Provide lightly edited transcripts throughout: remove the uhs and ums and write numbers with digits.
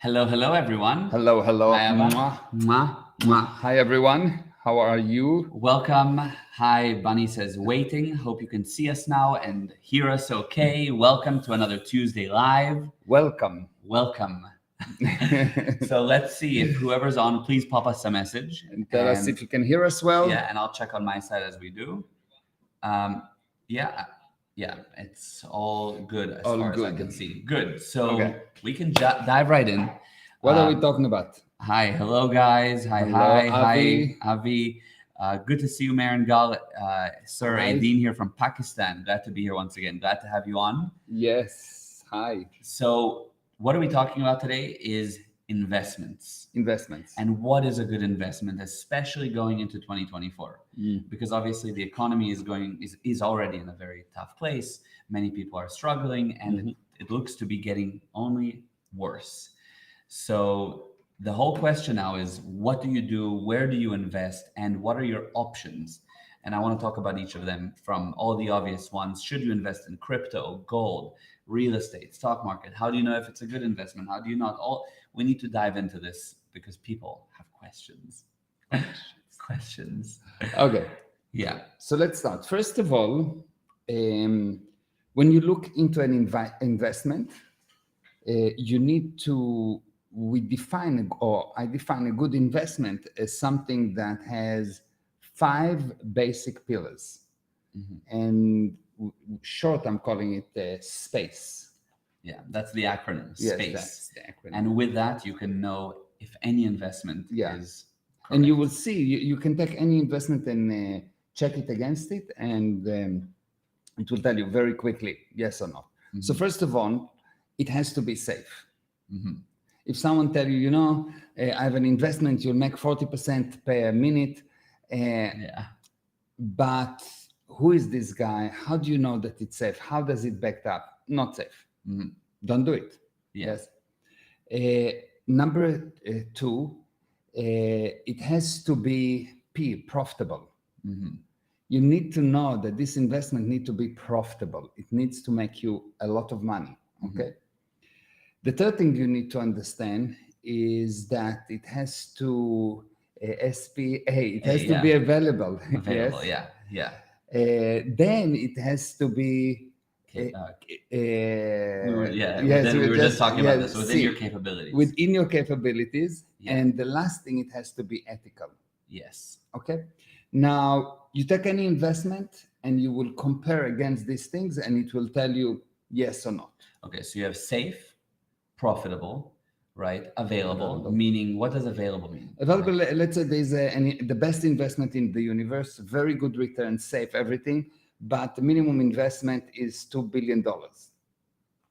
Hello, everyone. Hello, hello. Hi, Ava. Mwah. Mwah, mwah. Hi, everyone. How are you? Welcome. Hi, Bunny says waiting. Hope you can see us now and hear us okay. Welcome to another Tuesday Live. Welcome. Welcome. So let's see if whoever's on, please pop us a message. And tell us if you can hear us well. Yeah, and I'll check on my side as we do. Yeah, it's all good as All far as I good. can see. Good. So Okay. we can dive right in. What are we talking about? Hi, hello guys. Hi, Hello, hi, Avi. hi, Avi. Good to see you, Marin Gal. Sir Hi. Aideen here from Pakistan. Glad to be here once again. Glad to have you on. Yes. Hi. So, what are we talking about today? Is investments Investments. and what is a good investment, especially going into 2024, because obviously the economy is already in a very tough place. Many people are struggling, and it looks to be getting only worse. So the whole question now is, what do you do? Where do you invest? And what are your options? And I want to talk about each of them, from all the obvious ones. Should you invest in crypto, gold, real estate, stock market? How do you know if it's a good investment? How do you not? All we need to dive into this because people have questions. Questions. Okay. Yeah. So let's start. First of all, when you look into an investment, you need to, I define a good investment as something that has 5 basic pillars. And short, I'm calling it space. Yeah, that's the acronym, Yes, SPACE. that's the acronym. And with that, you can know if any investment Yeah. is correct. And you will see, you can take any investment and check it against it, and it will tell you very quickly, yes or no. So first of all, it has to be safe. If someone tell you, I have an investment, you'll make 40% per minute, Yeah. but who is this guy? How do you know that it's safe? How does it back up? Not safe. Don't do it. Yes. Number 2, it has to be profitable. You need to know that this investment needs to be profitable. It needs to make you a lot of money. Okay. The third thing you need to understand is that it has to SPA. It has to be available. Available. Yes. Yeah. Then it has to be. Okay. Yes, we were just talking about yes, this within your capabilities. Within your capabilities. Yeah. And the last thing, it has to be ethical. Yes. Okay. Now, you take any investment and you will compare against these things, and it will tell you yes or not. Okay, so you have safe, profitable, right? Available. Meaning, what does available mean? Available, let's say there's the best investment in the universe, very good return, safe, everything, but the minimum investment is $2 billion.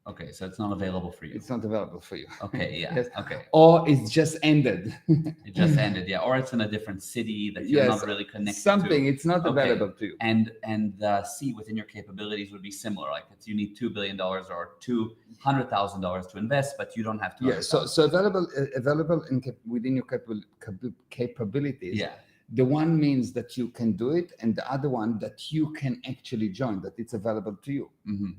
Okay, so it's not available for you. It's not available for you. Okay, yeah. Yes. Okay. Or it's just ended. It just ended, yeah. Or it's in a different city that you're not really connected something, to. it's not available to you. And the C within your capabilities would be similar. Like you need $2 billion or $200,000 to invest, but you don't have to. Yeah. So available within your capabilities. Yeah. The one means that you can do it, and the other one that you can actually join, that it's available to you.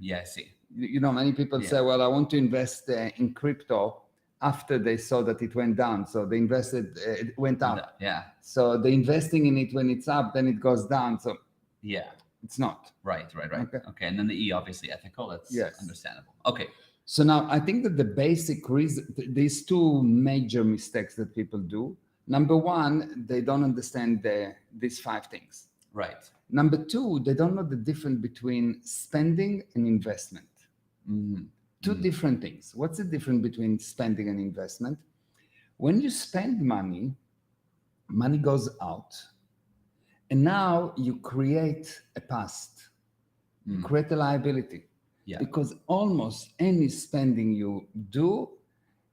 Yeah, I see. Many people say, well, I want to invest in crypto after they saw that it went down. So they invested, it went up. Yeah. So they're investing in it when it's up, then it goes down. So yeah, it's not. Right. Okay. And then the E, obviously ethical. That's understandable. Okay. So now I think that the basic reason, these 2 major mistakes that people do. Number 1, they don't understand these 5 things. Right. Number 2, they don't know the difference between spending and investment. 2 different things. What's the difference between spending and investment? When you spend money, money goes out, and now you create a past, you create a liability. Yeah. Because almost any spending you do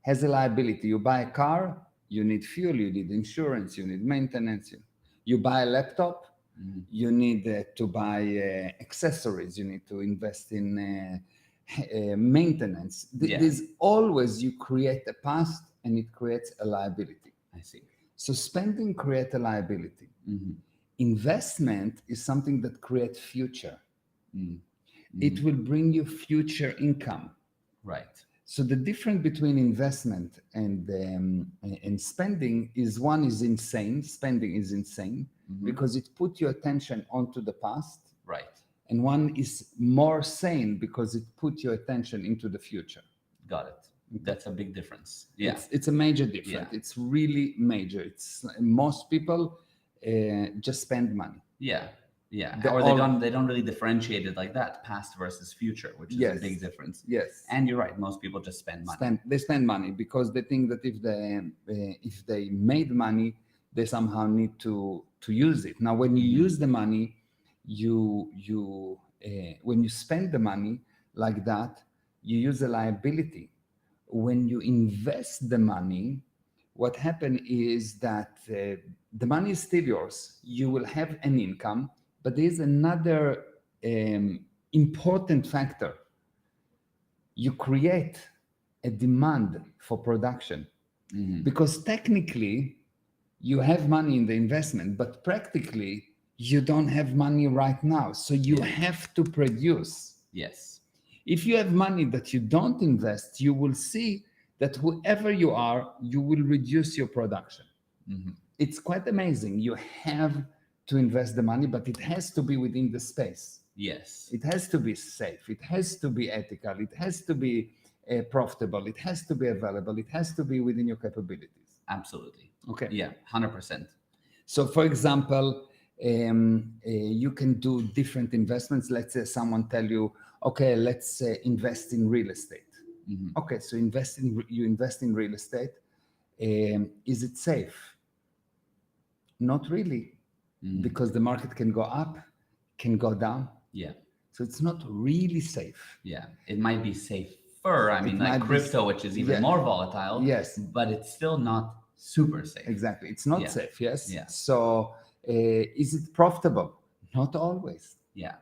has a liability. You buy a car, you need fuel, you need insurance, you need maintenance. You buy a laptop, you need to buy accessories, you need to invest in maintenance. There's always, you create a past and it creates a liability. I see. So spending creates a liability. Investment is something that creates future. It will bring you future income. Right. So the difference between investment and spending is one is insane. Spending is insane because it put your attention onto the past, Right. and one is more sane because it put your attention into the future. Got it. That's a big difference. Yeah. It's a major difference. Yeah. It's really major. It's most people just spend money. Yeah. Yeah. The Or all- they don't really differentiate it like that, past versus future, which is Yes. a big difference. Yes. And you're right. Most people just spend money. They spend money because they think that if they made money, they somehow need to use it. Now, when you use the money, when you spend the money like that, you use a liability. When you invest the money, what happens is that the money is still yours. You will have an income, but there's another important factor. You create a demand for production because technically you have money in the investment, but practically you don't have money right now. So you have to produce. Yes. If you have money that you don't invest, you will see that whoever you are, you will reduce your production. It's quite amazing. You have to invest the money, but it has to be within the space. Yes. It has to be safe. It has to be ethical. It has to be profitable. It has to be available. It has to be within your capabilities. Absolutely. Okay. Yeah. 100%. So, for example, you can do different investments. Let's say someone tell you, okay, let's invest in real estate. Okay, so you invest in real estate. Is it safe? Not really, because the market can go up, can go down. Yeah. So it's not really safe. Yeah. It might be safer. I mean, might like be crypto, which is even more volatile. Yes. But it's still not super safe. Exactly. It's not Yeah. safe. Yes. Yeah. So is it profitable? Not always. Yeah.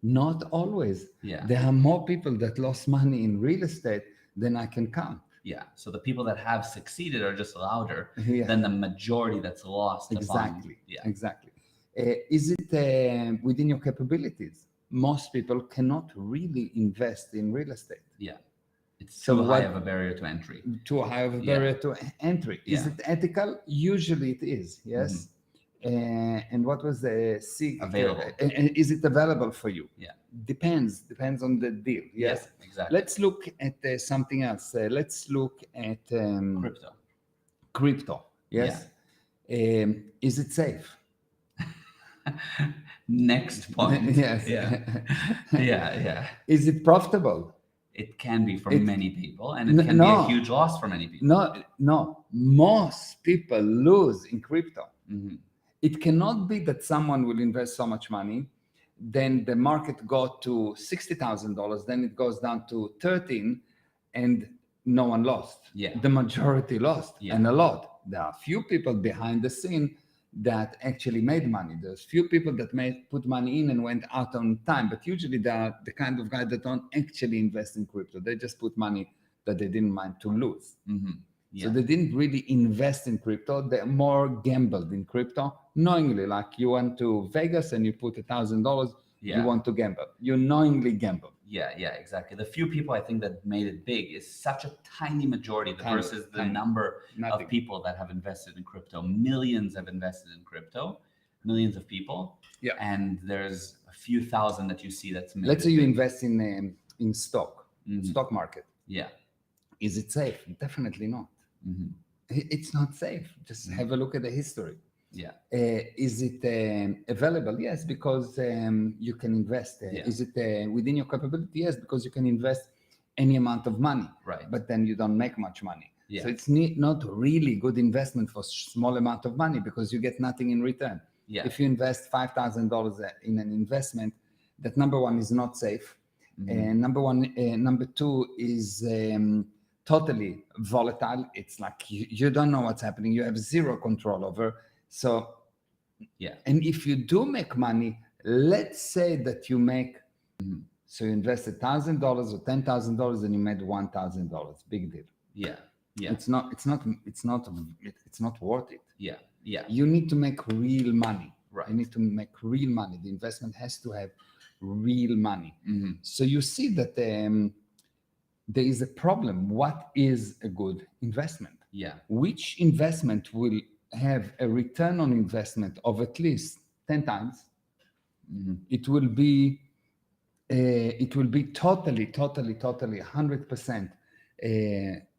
Not always. Yeah. There are more people that lost money in real estate than I can count. Yeah. So the people that have succeeded are just louder Yeah. than the majority that's lost. Exactly. Yeah. Exactly. Is it within your capabilities? Most people cannot really invest in real estate. Yeah. It's So too high what- of a barrier to entry. Too high of a Yeah. barrier to entry. Is Yeah. it ethical? Usually it is. Yes. And what was the Available. And is it available for you? Yeah. Depends on the deal. Yes. Yeah, exactly. Let's look at something else. Let's look at Crypto. crypto. Yes. Is it safe? Next point. Yes. Yeah. Yeah. Is it profitable? It can be for It- many people, and it can be No. a huge loss for many people. No. Most people lose in crypto. Mhm. It cannot be that someone will invest so much money, then the market go to $60,000, then it goes down to 13, and no one lost. Yeah. The majority lost, Yeah. and a lot. There are few people behind the scene that actually made money. There's few people that put money in and went out on time, but usually they are the kind of guy that don't actually invest in crypto. They just put money that they didn't mind to lose. Mhm. Yeah. So they didn't really invest in crypto. They more gambled in crypto knowingly. Like you went to Vegas and you put $1,000. Yeah. You want to gamble. You knowingly gamble. Yeah, exactly. The few people I think that made it big is such a tiny majority versus the tiny. number Nothing. of people that have invested in crypto. Millions have invested in crypto, millions of people. Yeah. And there's a few thousand that you see that's made Let's it say you big. invest in stock, Mhm. stock market. Yeah. Is it safe? Definitely not. Mhm. It's not safe. Just have a look at the history. Yeah. Is it available? Yes, because you can invest. Yeah. Is it within your capability? Yes, because you can invest any amount of money, Right. but then you don't make much money. Yeah. So it's not really good investment for small amount of money because you get nothing in return. Yeah. If you invest $5,000 in an investment, that number one is not safe. And number two is totally volatile. It's like you don't know what's happening. You have zero control over. So, Yeah. and if you do make money, let's say that you make, so you invested $1,000 or $10,000 and you made $1,000. Big deal. Yeah. Yeah. It's not worth it. Yeah. Yeah. You need to make real money. Right. You need to make real money. The investment has to have real money. Mhm. So you see that there is a problem. What is a good investment? Yeah. Which investment will have a return on investment of at least 10 times? It will be totally 100%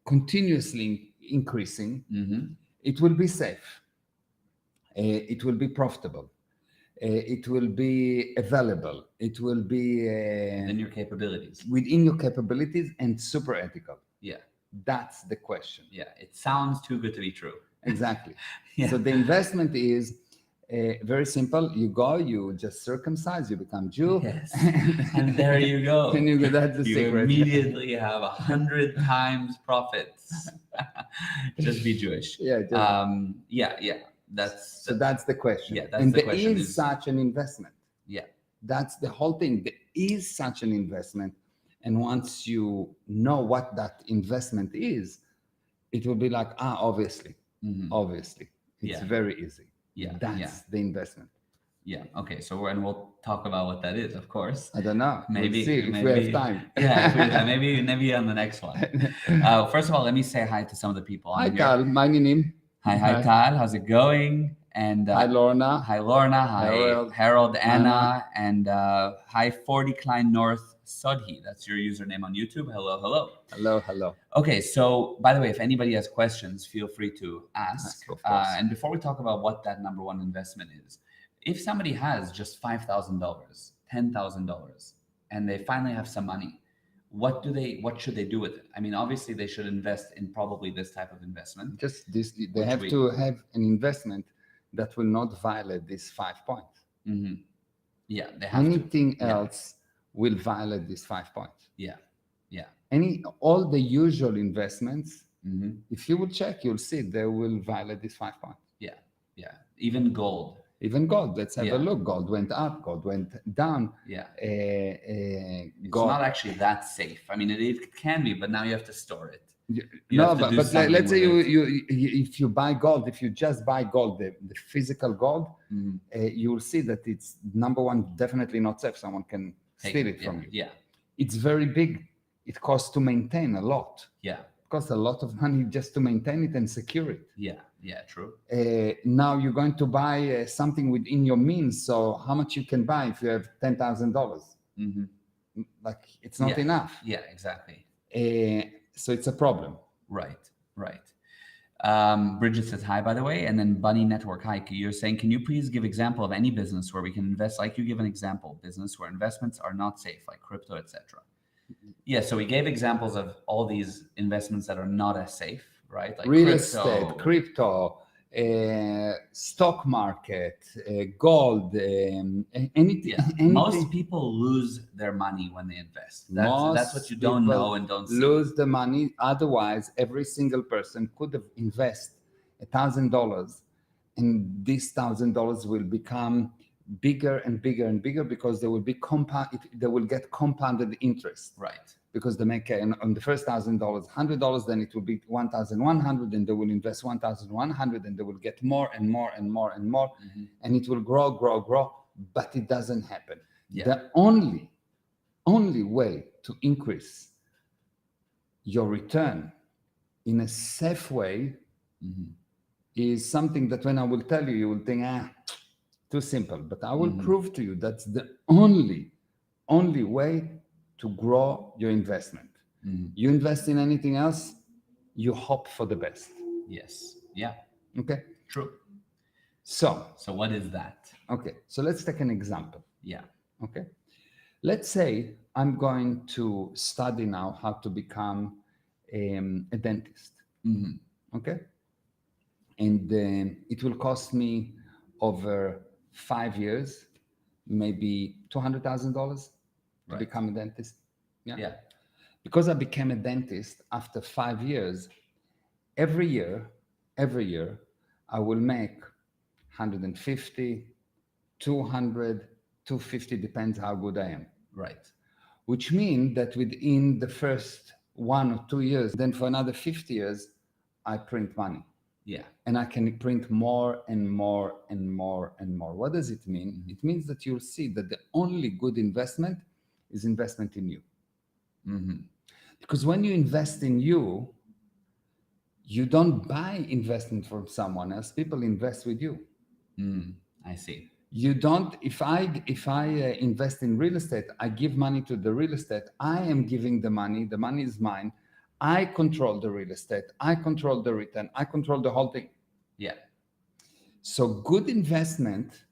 continuously increasing. It will be safe. It will be profitable. It will be available. It will be Within your capabilities. within your capabilities and super ethical. Yeah. That's the question. Yeah. It sounds too good to be true. Exactly. Yeah. So the investment is very simple. You go, you just circumcise, you become Jew. Yes. And there you go. And you go, that's the You secret. immediately have 100 times profits. Just be Jewish. Yeah. Yeah. So that's the question. Yeah, that's and the there question is such an investment. Yeah. That's the whole thing. There is such an investment. And once you know what that investment is, it will be like, obviously. Obviously. It's Yeah. very easy. Yeah. That's the investment. Yeah. Okay. So we'll talk about what that is, of course. I don't know. Maybe we'll see if we have time. Yeah. Maybe on the next one. First of all, let me say hi to some of the people. Hi, on here. Tal. My name. Hi, Tal. How's it going? And Hi, Lorna. Hi, Lorna. Hi, Harold, Anna, and hi, 40 Klein North Sodhi. That's your username on YouTube. Hello. Okay, so by the way, if anybody has questions, feel free to ask. Of course. And before we talk about what that number one investment is, if somebody has just $5,000, $10,000, and they finally have some money, what should they do with it? I mean, obviously they should invest in probably this type of investment. Just this, they have to have an investment that will not violate these 5 points. Yeah, they have Anything else will violate these 5 points. Yeah. All the usual investments, if you will check, you'll see they will violate these 5 points. Yeah. Even gold. Let's have a look. Gold went up, gold went down. Yeah. It's not actually that safe. I mean, it can be, but now you have to store it. But let's say if you buy gold, if you just buy gold, the physical gold, you will see that it's number one, definitely not safe. Someone can steal it from you. Yeah. It's very big. It costs to maintain a lot. Yeah. It costs a lot of money just to maintain it and secure it. Yeah, true. Now you're going to buy something within your means. So how much you can buy if you have $10,000? Like it's not enough. Yeah, exactly. So it's a problem. Right. Bridget says hi, by the way, and then Bunny Network, hi. You're saying, can you please give example of any business where we can invest? Like you give an example, business where investments are not safe, like crypto, etc. Yeah, so we gave examples of all these investments that are not as safe, right? Like real estate, crypto, stock market, gold, anything. Most people lose their money when they invest. That's what you don't know and don't see. Lose the money. Otherwise, every single person could have invest $1,000, and this $1,000 will become bigger and bigger and bigger because they will be they will get compounded interest. Right. Because they make on the first $1,000, $100, then it will be 1,100, and they will invest 1,100, and they will get more and more and more and more, and it will grow, but it doesn't happen. Yeah. The only way to increase your return in a safe way is something that when I will tell you, you will think, too simple. But I will prove to you that's the only way to grow your investment. You invest in anything else, you hope for the best. Yes. Yeah. Okay. True. So what is that? Okay. So let's take an example. Yeah. Okay. Let's say I'm going to study now how to become a dentist. Okay. And it will cost me over 5 years, maybe $200,000 to become a dentist. Yeah. Because I became a dentist after 5 years, every year, I will make 150, 200, 250, depends how good I am. Right. Which means that within the first 1 or 2 years, then for another 50 years, I print money. Yeah. And I can print more and more and more and more. What does it mean? It means that you'll see that the only good investment is investment in you. Because when you invest in you, you don't buy investment from someone else. People invest with you. I see. You don't. If I invest in real estate, I give money to the real estate. I am giving the money. The money is mine. I control the real estate. I control the return. I control the whole thing. Yeah. So good investment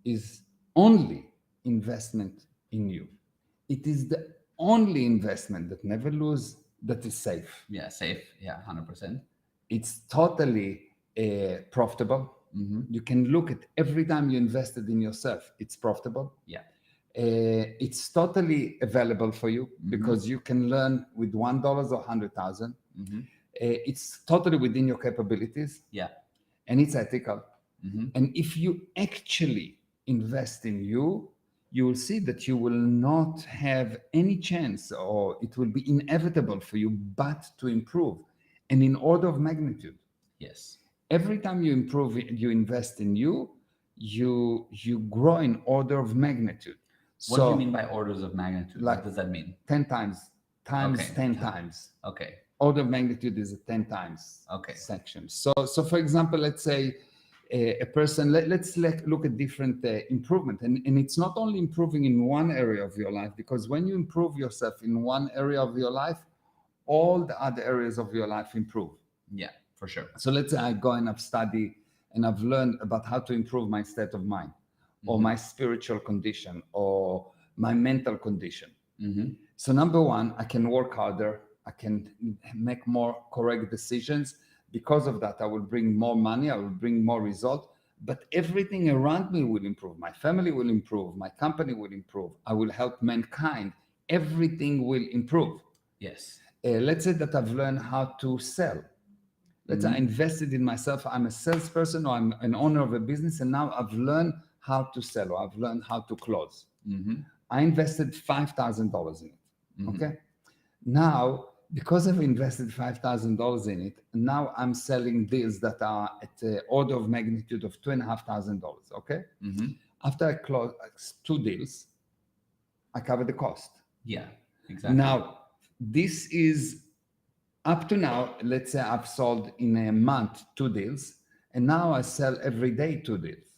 is only investment in you. It is the only investment that never lose, that is safe. Yeah. Safe. Yeah. 100%. It's totally profitable. You can look at every time you invested in yourself, it's profitable. Yeah. It's totally available for you because you can learn with $1 or 100,000. It's totally within your capabilities. Yeah. And it's ethical. And if you actually invest in you, you will see that you will not have any chance, or it will be inevitable for you, but to improve. And in order of magnitude. Yes. Every time you improve, you invest in you, you grow in order of magnitude. What do you mean by orders of magnitude? Like what does that mean? 10 times, Okay. 10 times. Okay. Order of magnitude is a 10 times Okay. section. So for example, let's say a person, let's look at different improvement. And it's not only improving in one area of your life, because when you improve yourself in one area of your life, all the other areas of your life improve. Yeah, for sure. So let's say I go and I've studied and I've learned about how to improve my state of mind, or my spiritual condition, or my mental condition. So number one, I can work harder. I can make more correct decisions. Because of that, I will bring more money. I will bring more result. But everything around me will improve. My family will improve. My company will improve. I will help mankind. Everything will improve. Yes. Let's say that I've learned how to sell. Let's say I invested in myself. I'm a salesperson, or I'm an owner of a business, and now I've learned how to sell, or I've learned how to close. I invested $5,000 in it. Okay. Now, because I've invested $5,000 in it, now I'm selling deals that are at the order of magnitude of $2,500. Okay. After I close 2 deals, I cover the cost. Yeah, exactly. Now, this is up to now. Let's say I've sold in a month 2 deals, and now I sell every day 2 deals.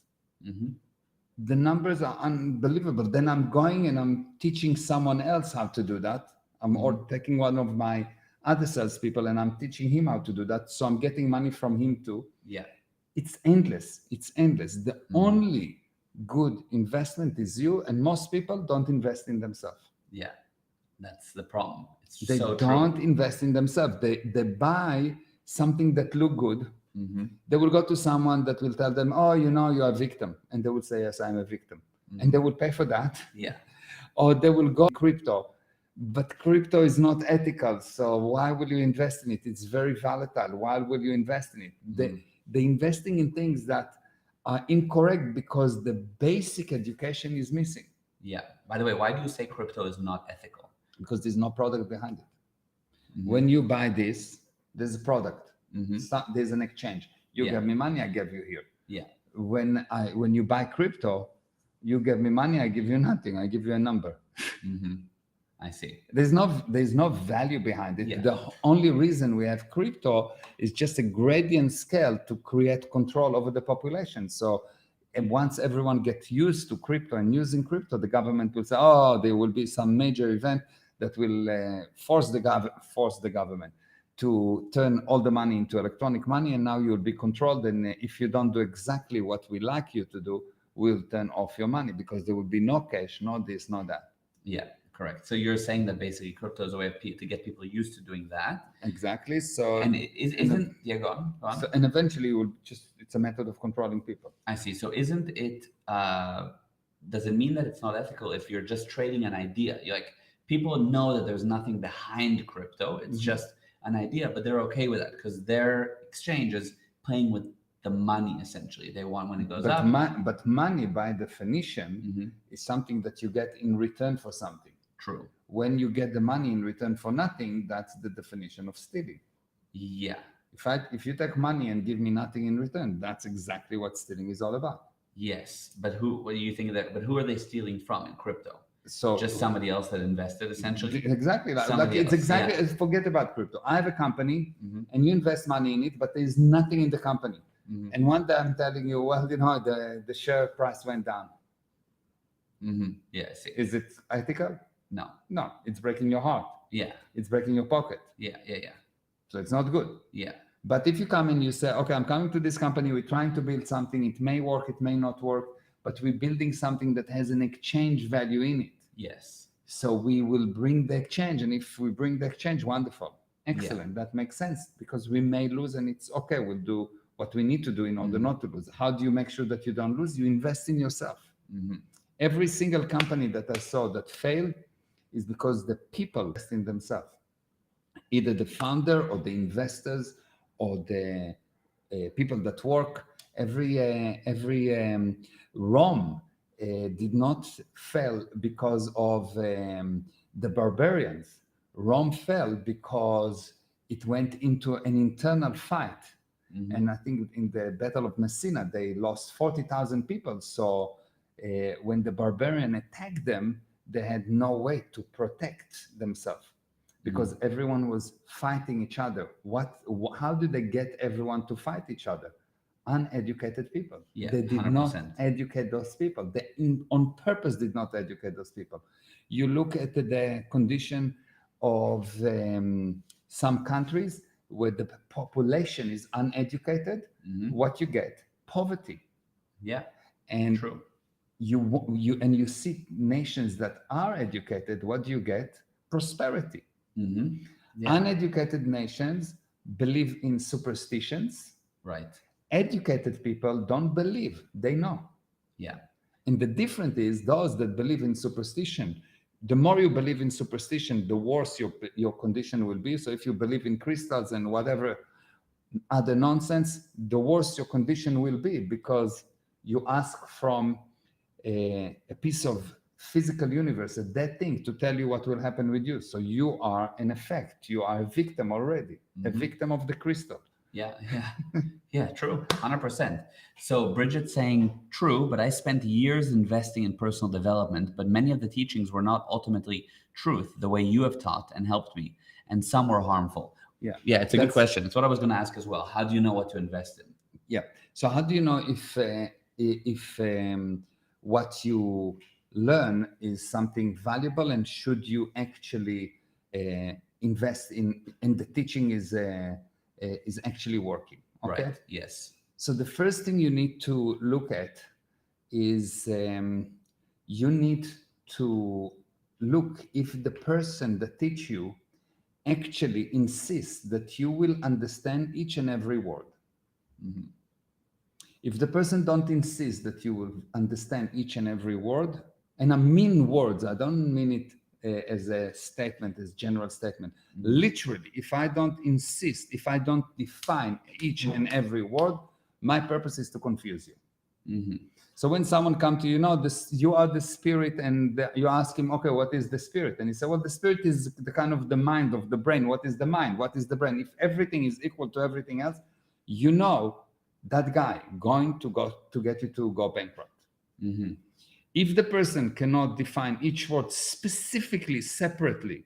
The numbers are unbelievable. Then I'm going and I'm teaching someone else how to do that. I'm or taking one of my other salespeople and I'm teaching him how to do that. So I'm getting money from him too. Yeah. It's endless. It's endless. The only good investment is you, and most people don't invest in themselves. Yeah. That's the problem. It's They so don't true. invest in themselves. They buy something that look good. They will go to someone that will tell them, oh, you know, you're a victim. And they will say, yes, I'm a victim. And they will pay for that. Yeah. Or they will go crypto. But crypto is not ethical. So why will you invest in it? It's very volatile. Why will you invest in it? They're investing in things that are incorrect because the basic education is missing. Yeah. By the way, why do you say crypto is not ethical? Because there's no product behind it. When you buy this, there's a product. There's an exchange. You give me money, I give you here. Yeah. When you buy crypto, you give me money, I give you nothing. I give you a number. I see. There's no value behind it. Yeah. The only reason we have crypto is just a gradient scale to create control over the population. So, and once everyone gets used to crypto and using crypto, the government will say, oh, there will be some major event that will force the government to turn all the money into electronic money, and now you'll be controlled. And if you don't do exactly what we like you to do, we'll turn off your money, because there will be no cash, no this, no that. Yeah, correct. So you're saying that basically crypto is a way to get people used to doing that. Exactly. So, and isn't yeah, go on. So, and eventually it's a method of controlling people. I see. So isn't it, does it mean that it's not ethical if you're just trading an idea? You're like, people know that there's nothing behind crypto. It's just an idea, but they're okay with that because their exchange is playing with the money, essentially. They want when it goes up. But money, by definition, is something that you get in return for something. True. When you get the money in return for nothing, that's the definition of stealing. Yeah. If you take money and give me nothing in return, that's exactly what stealing is all about. Yes, but who? What do you think that? But who are they stealing from in crypto? So Just somebody else that invested essentially. Exactly. Like Somebody it's else, exactly yeah. forget about crypto. I have a company Mhm. and you invest money in it, but there's nothing in the company. Mhm. And one day I'm telling you, well, the share price went down. Yeah, I see. Is it ethical? No. No, it's breaking your heart. Yeah. It's breaking your pocket. Yeah. So it's not good. Yeah. But if you come and you say, okay, I'm coming to this company, we're trying to build something, it may work, it may not work, but we're building something that has an exchange value in it. Yes. So we will bring the exchange. And if we bring the exchange, wonderful. Excellent. That makes sense because we may lose and it's okay. We'll do what we need to do in order not to lose. How do you make sure that you don't lose? You invest in yourself. Every single company that I saw that failed is because the people invest in themselves. Either the founder or the investors or the people that work. Every Rome did not fail because of the barbarians. Rome fell because it went into an internal fight. And I think in the Battle of Messina, they lost 40,000 people. So when the barbarian attacked them, they had no way to protect themselves because everyone was fighting each other. How did they get everyone to fight each other? Uneducated people. Yeah, They did 100%. not educate those people. They on purpose did not educate those people. You look at the condition of some countries where the population is uneducated, what you get? Poverty. Yeah. And True. you see nations that are educated, what do you get? Prosperity. Yeah. Uneducated nations believe in superstitions. Right. Educated people don't believe, they know. Yeah. And the difference is those that believe in superstition, the more you believe in superstition, the worse your condition will be. So if you believe in crystals and whatever other nonsense, the worse your condition will be because you ask from a piece of physical universe, a dead thing, to tell you what will happen with you. So you are an effect. You are a victim already, a victim of the crystal. Yeah. Yeah, true. 100%. So Bridget's saying, true, but I spent years investing in personal development, but many of the teachings were not ultimately truth, the way you have taught and helped me, and some were harmful. Yeah. Yeah, it's a good question. It's what I was going to ask as well. How do you know what to invest in? Yeah. So how do you know if what you learn is something valuable, and should you actually invest in, and the teaching is actually working? Okay. Right. Yes. So the first thing you need to look at is you need to look if the person that teach you actually insists that you will understand each and every word. If the person don't insist that you will understand each and every word, and I mean words, I don't mean it as a statement, as general statement. Literally, if I don't insist, if I don't define each and every word, my purpose is to confuse you. So when someone comes to you, you are the spirit, and you ask him, okay, what is the spirit? And he said, well, the spirit is the kind of the mind of the brain. What is the mind? What is the brain? If everything is equal to everything else, you know that guy going to get you to go bankrupt. If the person cannot define each word specifically, separately,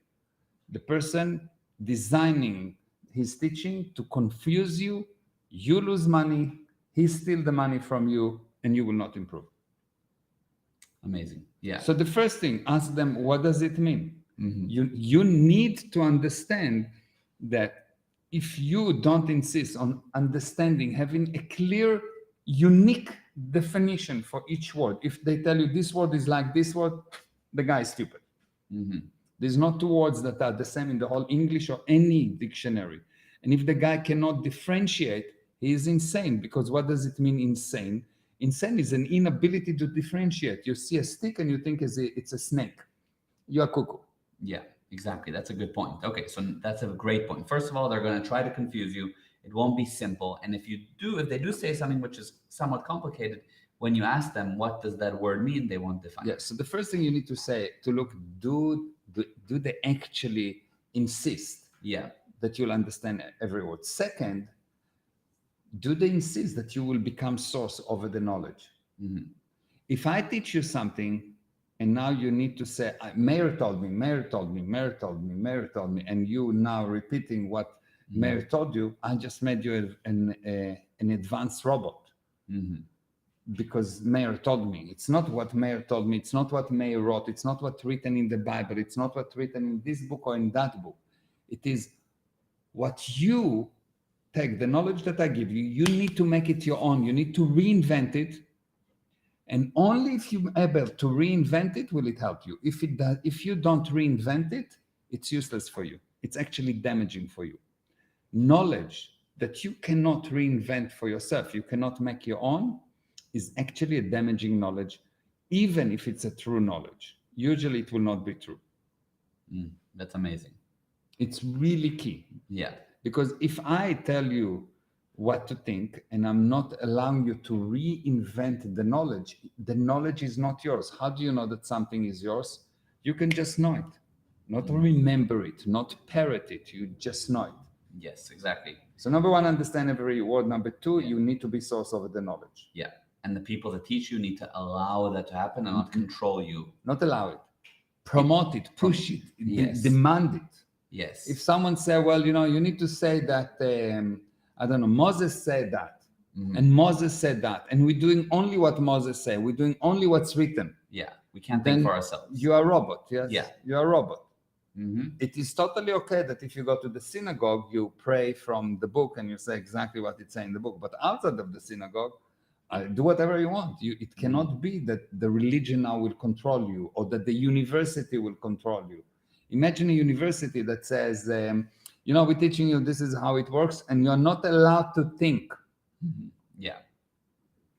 the person designing his teaching to confuse you, you lose money, he steals the money from you, and you will not improve. Amazing. Yeah. So the first thing, ask them, what does it mean? You need to understand that if you don't insist on understanding, having a clear, unique definition for each word, if they tell you this word is like this word, the guy is stupid. There's not two words that are the same in the whole English or any dictionary. And if the guy cannot differentiate, he is insane. Because what does it mean, insane? Insane is an inability to differentiate. You see a stick and you think it's a snake. You are cuckoo. Yeah, exactly. That's a good point. Okay, so that's a great point. First of all, they're going to try to confuse you. It won't be simple. And if they do say something which is somewhat complicated, when you ask them, what does that word mean? They won't define it. Yeah, so the first thing you need to say, to look, do they actually insist that you'll understand every word? Second, do they insist that you will become source over the knowledge? If I teach you something And now you need to say, Mayor told me, Mayor told me, Mayor told me, Mayor told me, and you now repeating what Mayor told you. I just made you an advanced robot because Mayor told me. It's not what Mayor told me. It's not what Mayor wrote. It's not what's written in the Bible. It's not what's written in this book or in that book. It is what you take, the knowledge that I give you. You need to make it your own. You need to reinvent it. And only if you're able to reinvent it will it help you. If you don't reinvent it, it's useless for you. It's actually damaging for you. Knowledge that you cannot reinvent for yourself, you cannot make your own, is actually a damaging knowledge, even if it's a true knowledge. Usually it will not be true. That's amazing. It's really key. Yeah. Because if I tell you what to think and I'm not allowing you to reinvent the knowledge is not yours. How do you know that something is yours? You can just know it, not remember it, not parrot it. You just know it. Yes, exactly. So number one, understand every word. Number two, you need to be source of the knowledge. Yeah. And the people that teach you need to allow that to happen and not control you. Not allow it. Promote it, push it, Yes. demand it. Yes. If someone say, well, you need to say that, I don't know, Moses said that, and Moses said that, and we're doing only what Moses said. We're doing only what's written. Yeah. We can't think for ourselves. You are a robot. Yes. Yeah. You are a robot. It is totally okay that if you go to the synagogue, you pray from the book and you say exactly what it says in the book. But outside of the synagogue, do whatever you want. It cannot be that the religion now will control you or that the university will control you. Imagine a university that says, we're teaching you this is how it works, and you're not allowed to think. Yeah.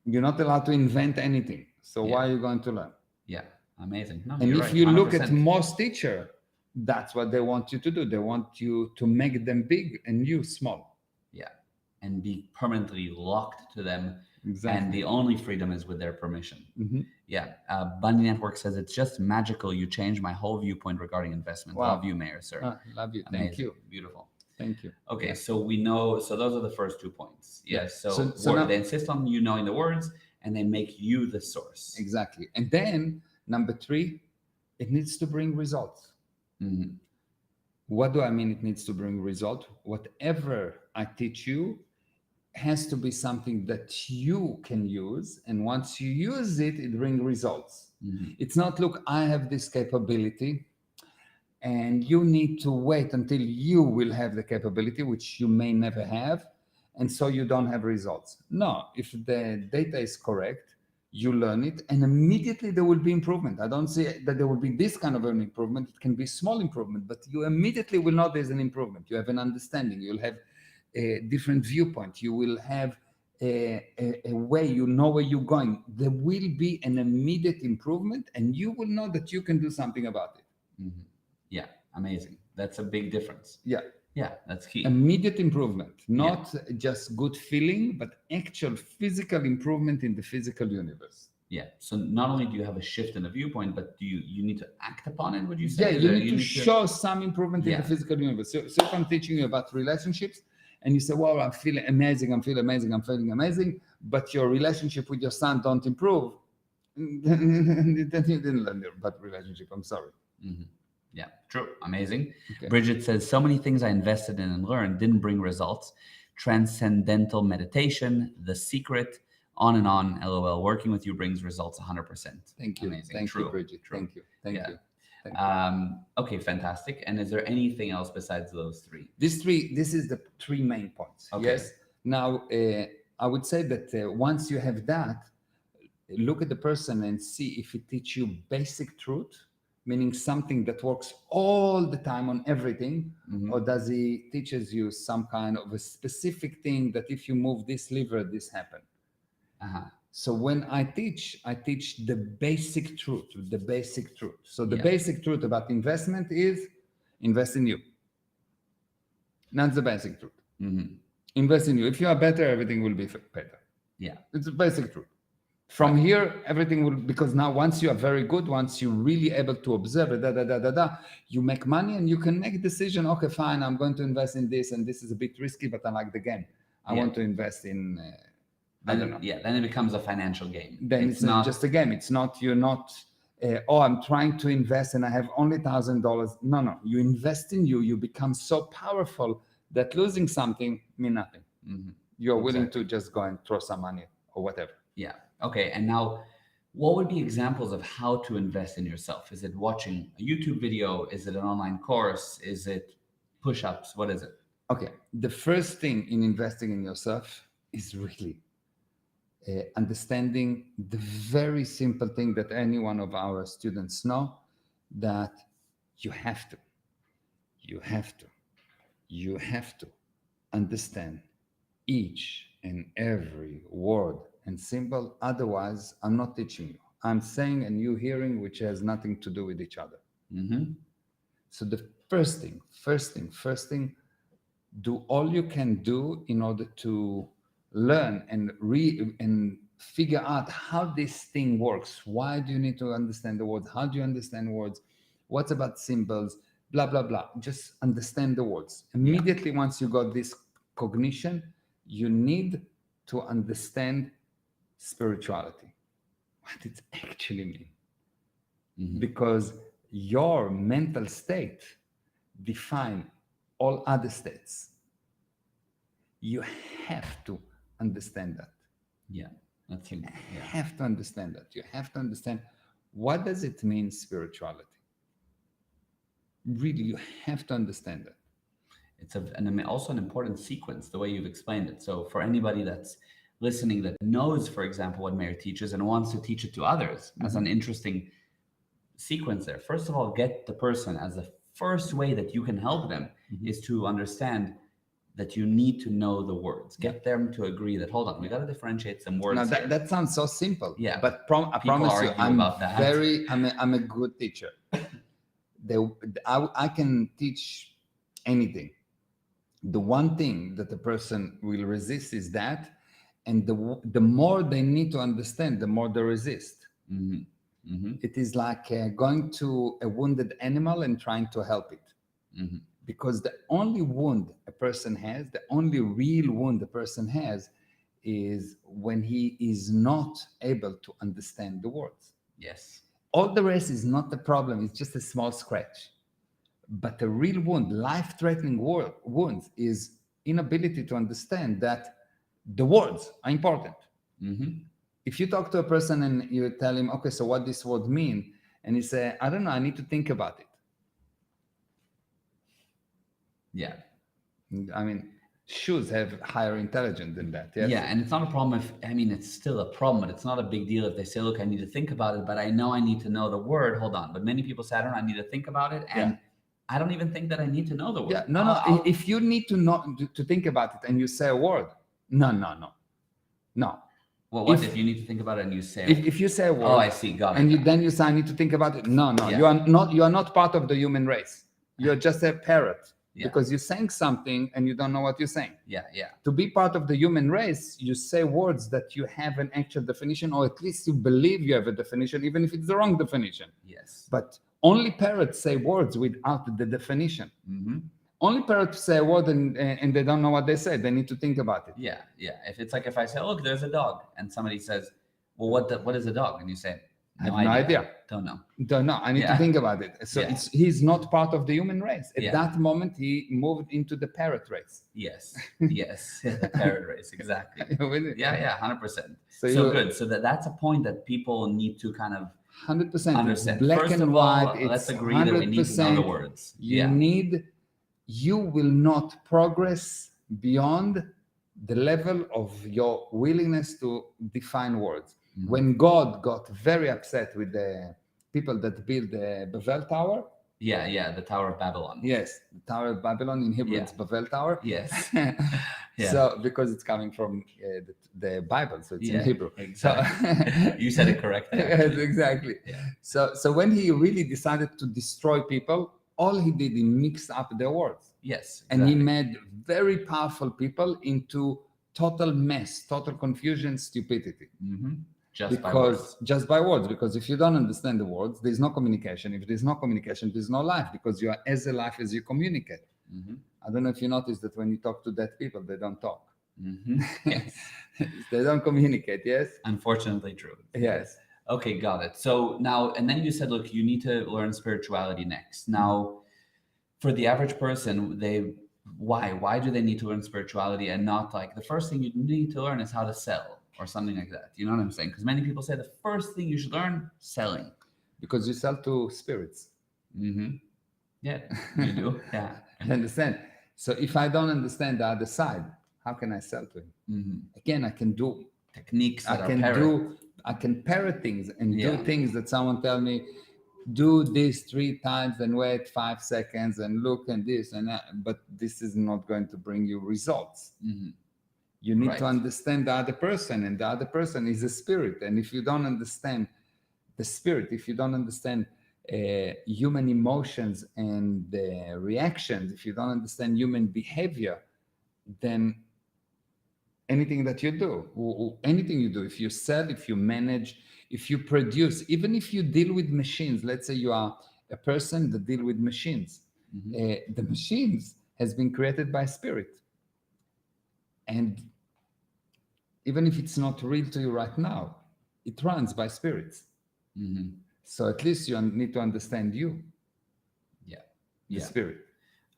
You're not allowed to invent anything. So why are you going to learn? Yeah. Amazing. No, And if right, you 100%. look at most teachers, that's what they want you to do. They want you to make them big and you small. Yeah. And be permanently locked to them. Exactly. And the only freedom is with their permission. Yeah. Bundy Network says, it's just magical. You changed my whole viewpoint regarding investment. Wow. Love you, Mayor, sir. Love you. Amazing. Thank you. Beautiful. Thank you. Okay. So we know, so those are the first 2 points. Yes. Yeah. So, So now, they insist on you knowing the words and they make you the source. Exactly. And then number 3, it needs to bring results. What do I mean it needs to bring result? Whatever I teach you has to be something that you can use. And once you use it, it brings results. It's not, look, I have this capability and you need to wait until you will have the capability, which you may never have. And so you don't have results. No, if the data is correct, you learn it and immediately there will be improvement. I don't see that there will be this kind of an improvement. It can be small improvement, but you immediately will know there's an improvement. You have an understanding. You'll have a different viewpoint. You will have a way, you know where you're going. There will be an immediate improvement and you will know that you can do something about it. Yeah. Amazing. That's a big difference. Yeah. Yeah, that's key. Immediate improvement, not just good feeling, but actual physical improvement in the physical universe. Yeah. So not only do you have a shift in the viewpoint, but do you need to act upon it? Would you say? Yeah, you need to show some improvement in the physical universe. So if I'm teaching you about relationships, and you say, "Well, I'm feeling amazing. I'm feeling amazing. I'm feeling amazing," but your relationship with your son don't improve, then you didn't learn about relationship. I'm sorry. Yeah, true. Amazing. Okay. Bridget says, so many things I invested in and learned didn't bring results. Transcendental meditation, The Secret, on and on. LOL. Working with you brings results 100%. Thank you. Amazing. Thank True. you, Bridget. True. Thank you. Thank Yeah. you. Thank you. Okay, fantastic. And is there anything else besides those 3? This is the 3 main points. Okay. Yes. Now, I would say that once you have that, look at the person and see if he teach you basic truth, meaning something that works all the time on everything, or does he teaches you some kind of a specific thing that if you move this lever, this happen. So when I teach the basic truth, So the basic truth about investment is invest in you. That's the basic truth. Invest in you. If you are better, everything will be better. Yeah. It's a basic truth. From here, everything will, because now once you are very good, once you're really able to observe it, you make money and you can make a decision. Okay, fine, I'm going to invest in this, and this is a bit risky, but I like the game. I want to invest in, I don't know. Yeah, then it becomes a financial game. Then it's not just a game. It's not, you're not oh, I'm trying to invest and I have only $1,000. No, you invest in you. You become so powerful that losing something mean nothing. Mhm. You're willing Exactly. to just go and throw some money or whatever. Yeah. Okay. And now, what would be examples of how to invest in yourself? Is it watching a YouTube video? Is it an online course? Is it push-ups? What is it? Okay. The first thing in investing in yourself is really understanding the very simple thing that any one of our students know, that you have to understand each and every word and symbol. Otherwise, I'm not teaching you. I'm saying and you hearing, which has nothing to do with each other. Mm-hmm. So the first thing, do all you can do in order to learn and figure out how this thing works. Why do you need to understand the words? How do you understand words? What's about symbols? Blah, blah, blah. Just understand the words. Immediately, once you got this cognition, you need to understand spirituality, what it actually means. Mhm. Because your mental state define all other states. You have to understand that. Yeah. That's You yeah. have to understand that. You have to understand, what does it mean, spirituality? Really, you have to understand that. It's also an important sequence, the way you've explained it. So for anybody that's listening that knows, for example, what Meir teaches and wants to teach it to others, as an interesting sequence there. First of all, get the person, as the first way that you can help them is to understand that you need to know the words. Get them to agree that, hold on, we got to differentiate some words Now here. that sounds so simple. Yeah, But I promise you, argue I'm about that. I'm a good teacher. I can teach anything. The one thing that the person will resist is that, and the more they need to understand, the more they resist. Mhm. Mhm. It is like going to a wounded animal and trying to help it. Mhm. Because the only wound a person has, the only real wound a person has, is when he is not able to understand the words. Yes. All the rest is not the problem, it's just a small scratch. But a real wound, life-threatening wounds, is inability to understand that the words are important. Mhm. If you talk to a person and you tell him, okay, so what this word mean? And he say, I don't know, I need to think about it. Yeah. I mean, shoes have higher intelligence than that. Yes? Yeah, and it's not a problem if, I mean, it's still a problem, but it's not a big deal if they say, look, I need to think about it, but I know I need to know the word. Hold on. But many people say, I don't know, I need to think about it. And I don't even think that I need to know the word. Yeah, no. If you need to know to think about it and you say a word, no. Well, what if you need to think about it and you say, If you say a word, oh, I see, got it. and then you say, I need to think about it. No, Yeah. you are not part of the human race. You're just a parrot. Because you're saying something and you don't know what you're saying. Yeah. To be part of the human race, you say words that you have an actual definition, or at least you believe you have a definition, even if it's the wrong definition. Yes. But only parrots say words without the definition. Mm-hmm. Only parrots say a word and they don't know what they say. They need to think about it. Yeah. If it's like, if I say, look, there's a dog, and somebody says, well, what is a dog? And you say, I have no idea. Don't know. I need to think about it. So he's not part of the human race. At that moment, he moved into the parrot race. Yes. The parrot race, exactly. Yeah, 100%. So good. So that's a point that people need to kind of 100% understand. Black First and of white. all, let's It's agree that we need to know the words. You will not progress beyond the level of your willingness to define words. Mm-hmm. When God got very upset with the people that built the Babel Tower. The Tower of Babylon. Yes, the Tower of Babylon, in Hebrew it's Babel Tower. Yes. So because it's coming from the Bible, so it's in Hebrew. Exactly. So, you said it correctly. Yes, exactly. Yeah. So when he really decided to destroy people, all he did, he mixed up their words. Yes. Exactly. And he made very powerful people into total mess, total confusion, stupidity. Mm-hmm. Just by words. Because if you don't understand the words, there's no communication. If there's no communication, there's no life, because you are as alive as you communicate. Mm-hmm. I don't know if you noticed that when you talk to dead people, they don't talk. Mm-hmm. Yes. They don't communicate. Yes. Unfortunately true. Yes. Okay, got it. So now, and then you said, look, you need to learn spirituality next. Now, for the average person, why do they need to learn spirituality and not like the first thing you need to learn is how to sell or something like that? You know what I'm saying? Because many people say the first thing you should learn, selling. Because you sell to spirits. Mm-hmm. Yeah, you do. Yeah. You understand? So if I don't understand the other side, how can I sell to him? Mm-hmm. Again, I can do Techniques that I are can parrot. I can parrot things and Yeah. do things that someone tell me, do this 3 times and wait 5 seconds and look and this and that, but this is not going to bring you results. Mm-hmm. You need to Right. understand the other person, and the other person is a spirit. And if you don't understand the spirit, if you don't understand human emotions and reactions, if you don't understand human behavior, then anything that you do, anything you do, if you sell, if you manage, if you produce, even if you deal with machines, let's say you are a person that deal with machines, the machines has been created by spirit. And even if it's not real to you right now, it runs by spirits. Mm-hmm. So at least you need to understand you, Yeah. the Yeah. spirit,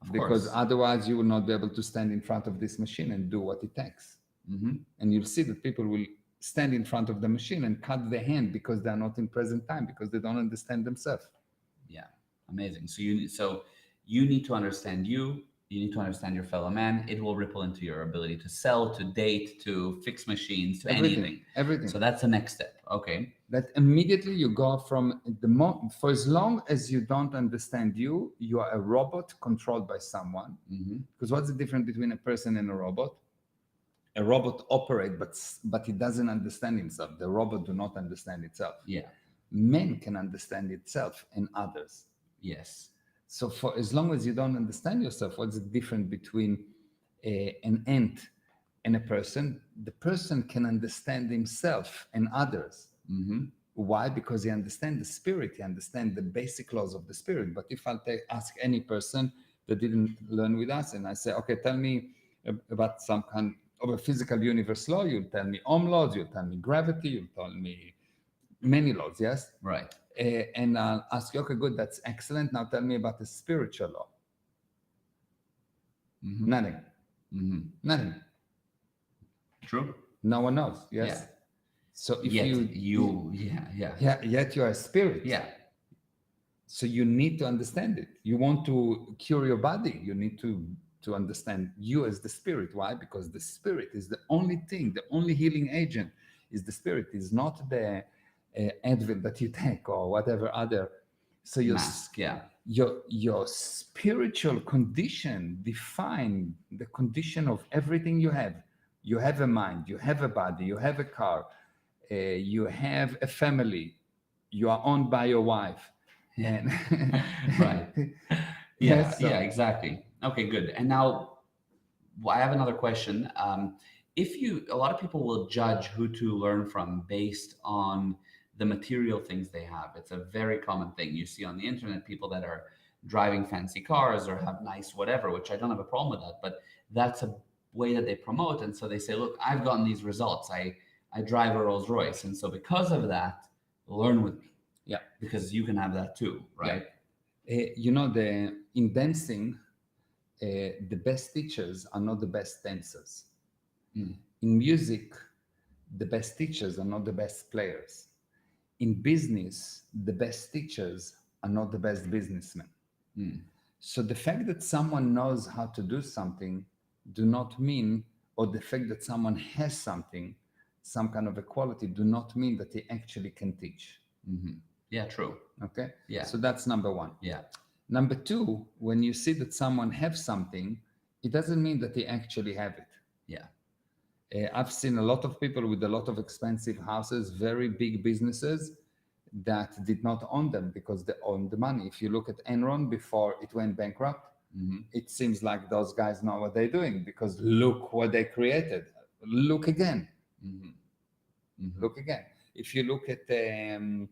Of because course. otherwise you will not be able to stand in front of this machine and do what it takes. Mm-hmm. And you'll see that people will stand in front of the machine and cut their hand because they're not in present time, because they don't understand themselves. Yeah, amazing. So you need to understand you. You need to understand your fellow man. It will ripple into your ability to sell, to date, to fix machines, to anything. Everything. So that's the next step. Okay. That immediately you go from for as long as you don't understand you, you are a robot controlled by someone. Mm-hmm. Because what's the difference between a person and a robot? A robot operates, but it doesn't understand himself. The robot do not understand itself. Yeah. Man can understand itself and others. Yes. So for as long as you don't understand yourself, what's the difference between an ant and a person? The person can understand himself and others. Mm-hmm. Why? Because he understands the spirit, he understands the basic laws of the spirit. But if I'll ask any person that didn't learn with us and I say, okay, tell me about some kind of a physical universe law, you'll tell me Ohm laws, you'll tell me gravity, you'll tell me many laws, yes? Right. And I'll ask you, okay, good, that's excellent. Now tell me about the spiritual law. Mm-hmm. Nothing. Mm-hmm. Nothing. True. No one knows, yes? Yeah. So if Yet yeah, yet you are a spirit. Yeah. So you need to understand it. You want to cure your body, you need to understand you as the spirit. Why? Because the spirit is the only thing, the only healing agent is the spirit, is not the Advil that you take or whatever other. So Mask. Yeah. your spiritual condition define the condition of everything you have. You have a mind, you have a body, you have a car, you have a family, you are owned by your wife. And Right. Yeah. Yes, so- Yeah. Exactly. Okay. Good. And now, I have another question. A lot of people will judge who to learn from based on the material things they have. It's a very common thing you see on the internet. People that are driving fancy cars or have nice whatever, which I don't have a problem with that, but that's a way that they promote. And so they say, look, I've gotten these results. I drive a Rolls Royce, and so because of that, learn with me. Yeah, because you can have that too, right? you know, in dancing, the best teachers are not the best dancers. Mm. In music, the best teachers are not the best players. In business, the best teachers are not the best businessmen. Mm. So the fact that someone knows how to do something do not mean, or the fact that someone has something, some kind of a quality, do not mean that they actually can teach. Mm-hmm. Yeah, true. Okay? Yeah. So that's number one. Yeah. Number two, when you see that someone has something, it doesn't mean that they actually have it. Yeah. I've seen a lot of people with a lot of expensive houses, very big businesses that did not own them because they owned the money. If you look at Enron before it went bankrupt, Mm-hmm. it seems like those guys know what they're doing because look what they created. Look again. Mm-hmm. Mm-hmm. Look again. If you look at the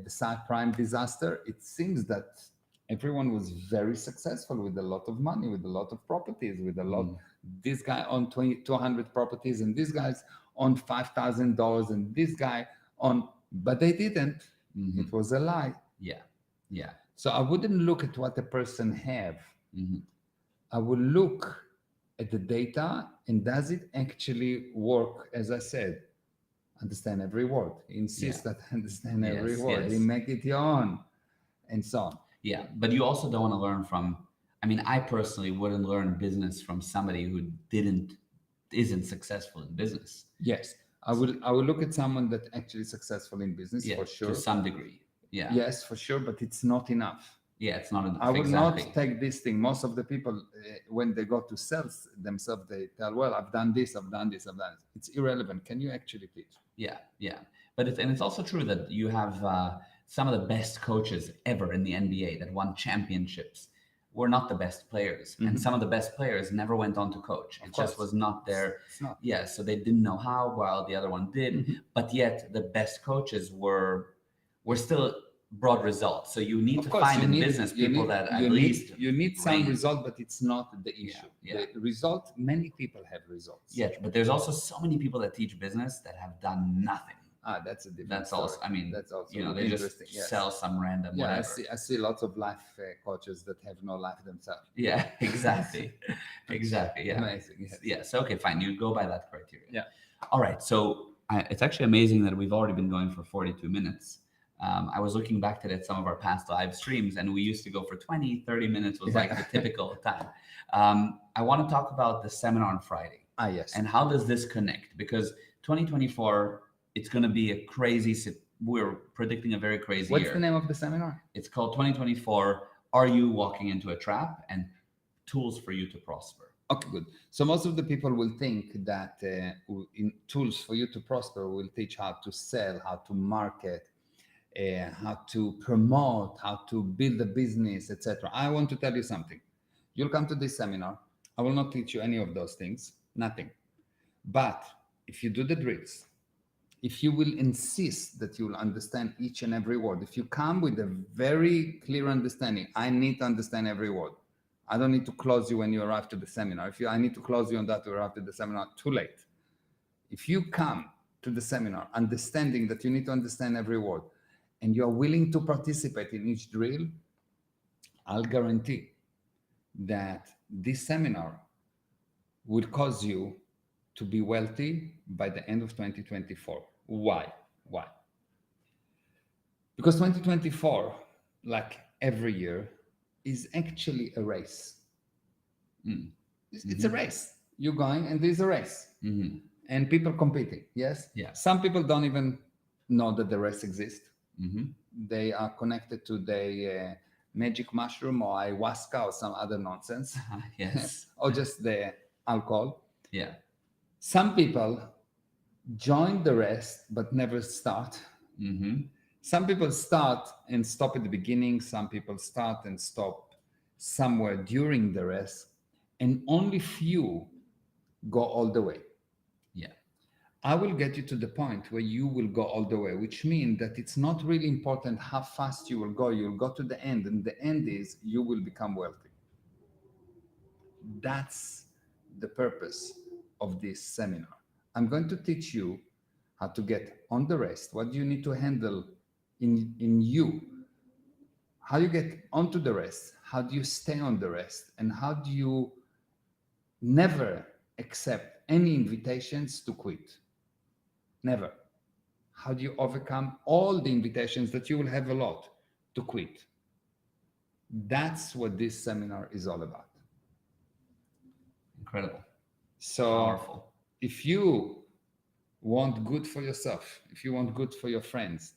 subprime disaster, it seems that everyone was very successful with a lot of money, with a lot of properties, with a lot. This guy owned 200 properties, and this guy's on $5,000, and this guy on but they didn't. Mhm. It was a lie. Yeah. Yeah. So I wouldn't look at what a person have. Mhm. I will look at the data and does it actually work? As I said, understand every word. Insist that I understand every Yes, word. yes. And make it your own, and so on. Yeah, but you also don't want to learn from. I mean, I personally wouldn't learn business from somebody who isn't successful in business. Yes, I will look at someone that actually successful in business Yeah, for sure. to some degree. Yeah. Yes, for sure, but it's not enough. Yeah, it's not enough. I will exactly. not take this thing. Most of the people, when they go to sell themselves, they tell, "Well, I've done this, I've done this, I've done this." It's irrelevant. Can you actually teach? Yeah, yeah. But it's also true that you have some of the best coaches ever in the NBA that won championships were not the best players, and some of the best players never went on to coach. It just was not their. It's not. Yeah, so they didn't know how, while the other one did. But yet the best coaches were still brought results. So you need Of to course, find you in need- business you people need- that you at need- least you need some reign. result, but it's not the issue. yeah. The result, many people have results. Yeah, but there's also so many people that teach business that have done nothing. That's a different. That's story. also, I mean, That's also they just interesting. Yes. sell some random Yeah, whatever. I see lots of life coaches that have no life themselves. Yeah, exactly. Exactly. Yeah. Amazing. Yes. Yeah. So, okay, fine. You go by that criteria. Yeah. All right. So it's actually amazing that we've already been going for 42 minutes. I was looking back at some of our past live streams, and we used to go for 20, 30 minutes was like the typical time. I want to talk about the seminar on Friday. Yes. And how does this connect? Because 2024, it's going to be a crazy, we're predicting a very crazy What's year. the name of the seminar? It's called 2024, Are You Walking into a Trap? And Tools for You to Prosper. Okay, good. So most of the people will think that in tools for you to prosper will teach how to sell, how to market, how to promote, how to build a business, etc. I want to tell you something. You'll come to this seminar. I will not teach you any of those things, nothing. But if you do the drills, if you will insist that you will understand each and every word, if you come with a very clear understanding, I need to understand every word. I don't need to close you when you arrive to the seminar. I need to close you on that to arrive to the seminar, too late. If you come to the seminar understanding that you need to understand every word, and you're willing to participate in each drill, I'll guarantee that this seminar will cause you to be wealthy by the end of 2024. Why? Because 2024, like every year, is actually a race. It's a race. You're going and there's a race. And people competing, yes? Yeah. Some people don't even know that the race exists. Mm-hmm. They are connected to the magic mushroom or ayahuasca or some other nonsense. Yes. Or just the alcohol. Yeah. Some people join the rest but never start. Some people start and stop at the beginning. Some people start and stop somewhere during the rest. And only few go all the way. Yeah. I will get you to the point where you will go all the way, which means that it's not really important how fast you will go. You'll go to the end, and the end is you will become wealthy. That's the purpose of this seminar. I'm going to teach you how to get on the rest, what you need to handle in you, how you get onto the rest, how do you stay on the rest, and how do you never accept any invitations to quit. Never. How do you overcome all the invitations that you will have a lot to quit? That's what this seminar is all about. Incredible. So Powerful. if you want good for yourself, if you want good for your friends,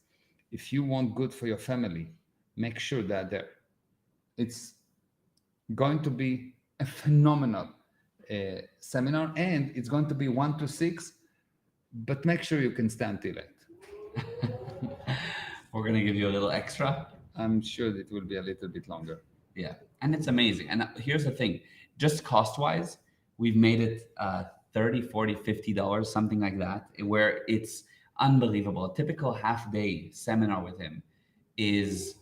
if you want good for your family, make sure that there. It's going to be a phenomenal seminar, and it's going to be 1 to 6, but make sure you can stay until 8. We're going to give you a little extra. I'm sure it will be a little bit longer. Yeah. And it's amazing. And here's the thing, just cost wise, we've made it $30, $40, $50, something like that, where it's unbelievable. A typical half day seminar with him is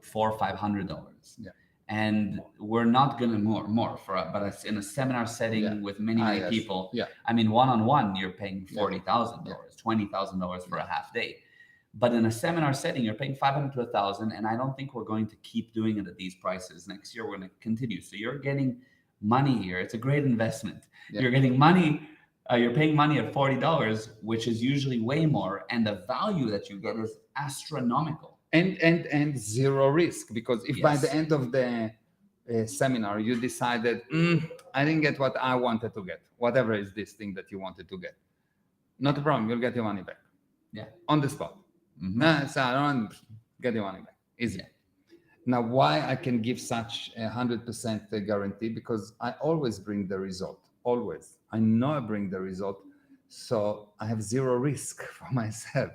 $400 or $500. Yeah. And we're not gonna more but it's in a seminar setting with many yes. people. Yeah. I mean, one-on-one, you're paying $40,000, Yeah. $20,000 for a half day. But in a seminar setting, you're paying 500 to 1,000, and I don't think we're going to keep doing it at these prices. Next year, we're going to continue. So you're getting money here. It's a great investment. Yeah. You're getting money. You're paying money at $40, which is usually way more, and the value that you get is astronomical. And zero risk, because if by Yes. the end of the seminar you decided I didn't get what I wanted to get, whatever is this thing that you wanted to get, not a problem, you'll get your money back. Yeah. On the spot. Mhm. So I don't get your money back. Easy. Yeah. Now, why I can give such a 100% guarantee? Because I always bring the result. Always. I know I bring the result. So I have zero risk for myself.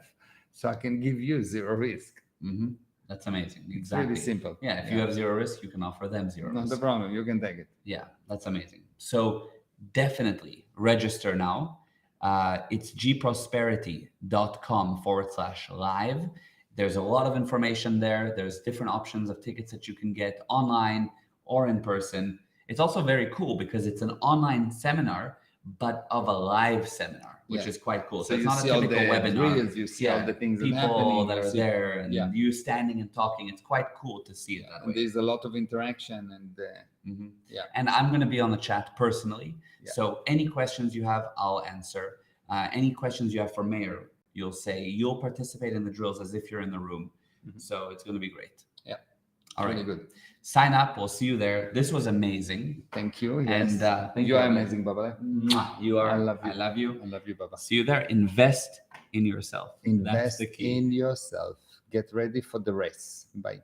So I can give you zero risk. Mhm. That's amazing. It's Exactly. really simple. Yeah. If you have zero risk, you can offer them zero Not risk. the problem. You can take it. Yeah, that's amazing. So definitely register now. It's gprosperity.com/live. There's a lot of information there. There's different options of tickets that you can get online or in person. It's also very cool because it's an online seminar, but of a live seminar, which Yeah. is quite cool. So So it's you not a see all the typical webinar. drills, you see all the things that are people happening. that you are see- there and Yeah. you standing and talking. It's quite cool to see it that And way. there's a lot of interaction and Mhm. yeah. And I'm going to be on the chat personally. Yeah. So any questions you have, I'll answer. Any questions you have for Meir, you'll say, you'll participate in the drills as if you're in the room. Mhm. So it's going to be great. Yeah. All right. Really good. Sign up. We'll see you there. This was amazing. Thank you. And Yes. thank you are Baba. amazing, Baba. Mwah. You are. I love you. I love you. I love you, Baba. See you there. Invest in yourself. That's Invest the key. in yourself. Get ready for the race. Bye.